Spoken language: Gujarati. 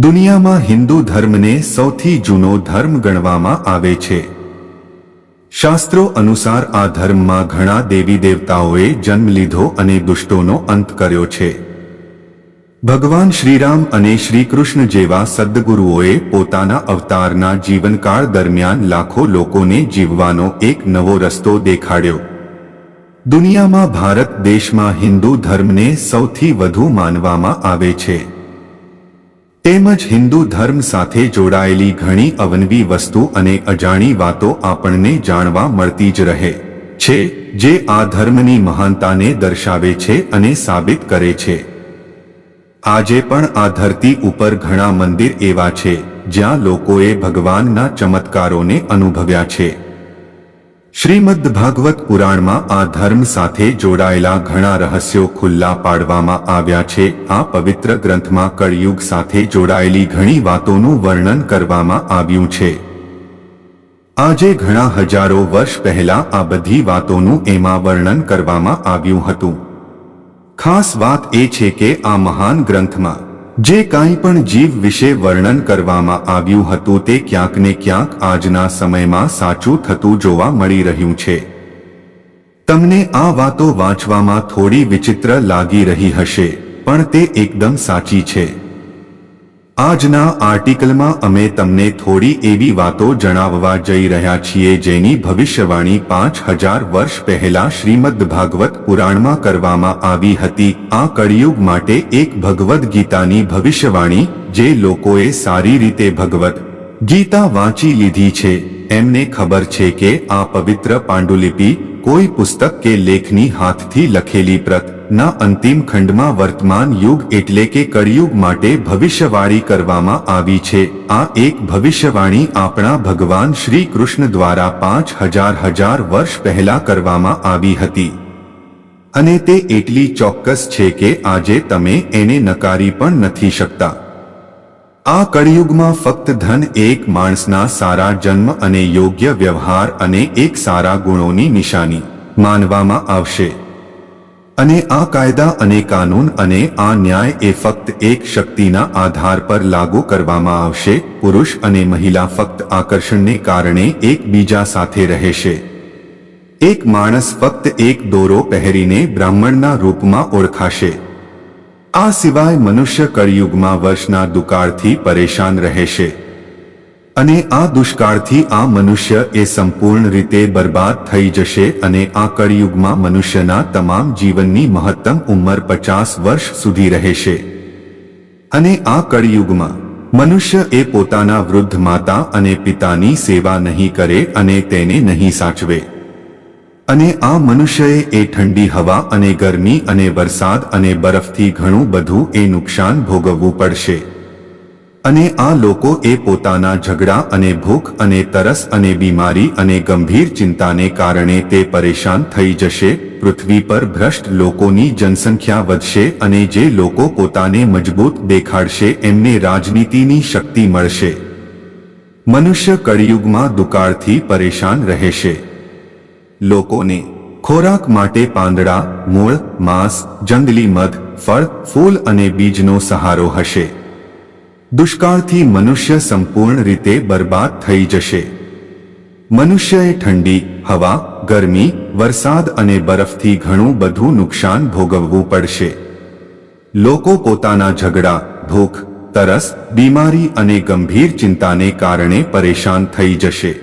દુનિયામાં હિન્દુ ધર્મને સૌથી જૂનો ધર્મ ગણવામાં આવે છે. શાસ્ત્રો અનુસાર આ ધર્મમાં ઘણા દેવી દેવતાઓએ જન્મ લીધો અને દુષ્ટોનો અંત કર્યો છે. ભગવાન શ્રીરામ અને શ્રીકૃષ્ણ જેવા સદ્ગુરુઓએ પોતાના અવતારના જીવનકાળ દરમિયાન લાખો લોકોને જીવવાનો એક નવો રસ્તો દેખાડ્યો. દુનિયામાં ભારત દેશમાં હિન્દુ ધર્મને સૌથી વધુ માનવામાં આવે છે. તેમજ હિન્દુ ધર્મ સાથે જોડાયેલી ઘણી અવનવી વસ્તુ અને અજાણી વાતો આપણને જાણવા મળતી જ રહે છે, જે આ ધર્મની મહાનતાને દર્શાવે છે અને સાબિત કરે છે. આજે પણ આ ધરતી ઉપર ઘણા મંદિર એવા છે જ્યાં લોકોએ ભગવાનના ચમત્કારોને અનુભવ્યા છે. શ્રીમદ્ ભાગવત પુરાણમાં આ ધર્મ સાથે જોડાયેલા ઘણા રહસ્યો ખુલ્લા પાડવામાં આવ્યા છે. આ પવિત્ર ગ્રંથમાં કળયુગ સાથે જોડાયેલી ઘણી વાતોનું વર્ણન કરવામાં આવ્યું છે. આજે ઘણા હજારો વર્ષ પહેલા આ બધી વાતોનું એમાં વર્ણન કરવામાં આવ્યું હતું. ખાસ વાત એ છે કે આ મહાન ગ્રંથમાં જે કાંઈ પણ જીવ વિશે વર્ણન કરવામાં આવ્યું હતું તે ક્યાંક ને ક્યાંક આજના સમયમાં સાચું થતું જોવા મળી રહ્યું છે. તમને આ વાતો વાંચવામાં થોડી વિચિત્ર લાગી રહી હશે, પણ તે એકદમ સાચી છે. આજના આર્ટિકલમાં અમે તમને થોડી એવી વાતો જણાવવા જઈ રહ્યા છીએ જેની ભવિષ્યવાણી 5000 વર્ષ પહેલા શ્રીમદ્ ભાગવત પુરાણમાં કરવામાં આવી હતી. આ કળિયુગ માટે એક ભગવદ્ ગીતાની ભવિષ્યવાણી. જે લોકોએ સારી રીતે ભગવદ્ ગીતા વાંચી લીધી છે એમને ખબર છે કે આ પવિત્ર પાંડુલિપિ કોઈ પુસ્તક કે લેખની હાથથી લખેલી પ્રત ના અંતિમ ખંડમાં વર્તમાન યુગ એટલે કે કળિયુગ માટે ભવિષ્યવાણી કરવામાં આવી છે. આ એક ભવિષ્યવાણી આપણા ભગવાન શ્રી કૃષ્ણ દ્વારા 5000 વર્ષ પહેલા કરવામાં આવી હતી અને તે એટલી ચોક્કસ છે કે આજે તમે એને નકારી પણ નથી શકતા. આ કળિયુગમાં ફક્ત ધન, એક માણસના સારા જન્મ અને યોગ્ય વ્યવહાર અને એક સારા ગુણોની નિશાની માનવામાં આવશે. અને આ કાયદા અને કાનૂન અને આ ન્યાય એ ફક્ત એક શક્તિના આધાર પર લાગુ કરવામાં આવશે. પુરુષ અને મહિલા ફક્ત આકર્ષણને કારણે એકબીજા સાથે રહેશે. એક માણસ ફક્ત એક દોરો પહેરીને બ્રાહ્મણના રૂપમાં ઓળખાશે. આ સિવાય મનુષ્ય કળિયુગમાં વર્ષના દુકાળથી પરેશાન રહેશે અને આ દુષ્કાળથી આ મનુષ્ય એ સંપૂર્ણ રીતે બરબાદ થઈ જશે. અને આ કળિયુગમાં મનુષ્યના તમામ જીવનની મહત્તમ ઉંમર 50 વર્ષ સુધી રહેશે. અને આ કળિયુગમાં મનુષ્ય એ પોતાના વૃદ્ધ માતા અને પિતાની સેવા નહીં કરે અને તેને નહીં સાચવે. અને આ મનુષ્યએ એ ઠંડી હવા અને ગરમી અને વરસાદ અને બરફથી ઘણું બધું એ નુકસાન ભોગવવું પડશે. અને આ લોકો એ પોતાના ઝઘડા અને ભૂખ અને તરસ અને બીમારી અને ગંભીર ચિંતાને કારણે તે પરેશાન થઈ જશે. પૃથ્વી પર ભ્રષ્ટ લોકોની જનસંખ્યા વધશે અને જે લોકો પોતાને મજબૂત દેખાડશે એમને રાજનીતિની શક્તિ મળશે. મનુષ્ય કળિયુગમાં દુકાળથી પરેશાન રહેશે. લોકોને ખોરાક માટે પાંદડા, મૂળ, માંસ, જંગલી મધ, ફળ, ફૂલ અને બીજનો સહારો હશે. દુષ્કાળથી મનુષ્ય સંપૂર્ણ રીતે બરબાદ થઈ જશે. મનુષ્યએ ઠંડી, હવા, ગરમી, વરસાદ અને બરફથી ઘણું બધું નુકસાન ભોગવવું પડશે. લોકો પોતાના ઝઘડા, ભૂખ, તરસ, બીમારી અને ગંભીર ચિંતાને કારણે પરેશાન થઈ જશે.